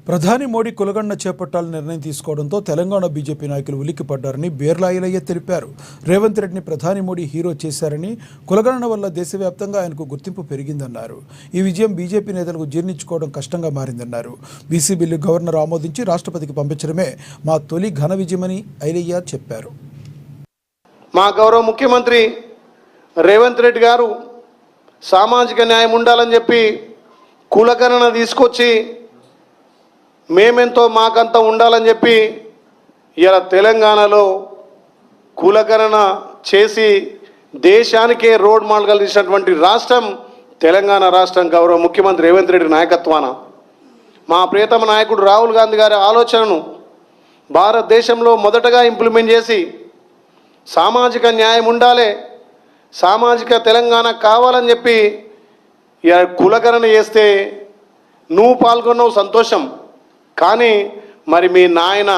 ప్రధాని మోడీ కులగణన చేపట్టాలని నిర్ణయం తీసుకోవడంతో తెలంగాణ బీజేపీ నాయకులు ఉలిక్కిపడ్డారని బేర్ల ఐలయ్య తెలిపారు. రేవంత్ రెడ్డిని ప్రధాని మోడీ హీరో చేశారని, కులగణన వల్ల దేశవ్యాప్తంగా ఆయనకు గుర్తింపు పెరిగిందన్నారు. ఈ విజయం బీజేపీ నేతలకు జీర్ణించుకోవడం కష్టంగా మారిందన్నారు. బీసీ బిల్లు గవర్నర్ ఆమోదించి రాష్ట్రపతికి పంపించడమే మా తొలి ఘన విజయమని ఐలయ్య చెప్పారు. మా గౌరవ ముఖ్యమంత్రి రేవంత్ రెడ్డి గారు సామాజిక న్యాయం ఉండాలని చెప్పి కులగణన తీసుకొచ్చి మేమెంతో మాకంతా ఉండాలని చెప్పి ఇలా తెలంగాణలో కులగణన చేసి దేశానికే రోడ్ మోడల్ కలిగినటువంటి రాష్ట్రం తెలంగాణ రాష్ట్రం. గౌరవ ముఖ్యమంత్రి రేవంత్ రెడ్డి నాయకత్వాన మా ప్రియతమ నాయకుడు రాహుల్ గాంధీ గారి ఆలోచనను భారతదేశంలో మొదటగా ఇంప్లిమెంట్ చేసి సామాజిక న్యాయం ఉండాలి, సామాజిక తెలంగాణ కావాలని చెప్పి కులగణన చేస్తే నువ్వు పాల్గొన్నావు సంతోషం, కానీ మరి మీ నాయన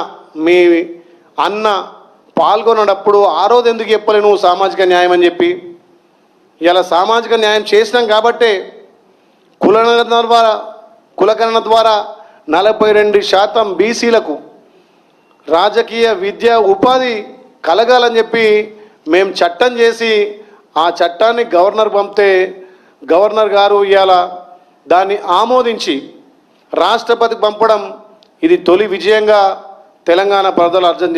మీ అన్న పాల్గొన్నప్పుడు ఆ రోజు ఎందుకు చెప్పలే నువ్వు సామాజిక న్యాయం అని చెప్పి? ఇలా సామాజిక న్యాయం చేసినాం కాబట్టే కులగణన ద్వారా 42% బీసీలకు రాజకీయ విద్య ఉపాధి కలగాలని చెప్పి మేము చట్టం చేసి ఆ చట్టాన్ని గవర్నర్ పంపితే గవర్నర్ గారు ఇవాళ దాన్ని ఆమోదించి రాష్ట్రపతికి పంపడం ఇది తొలి విజయంగా తెలంగాణ ప్రజలు అర్థం చేసుకున్నారు.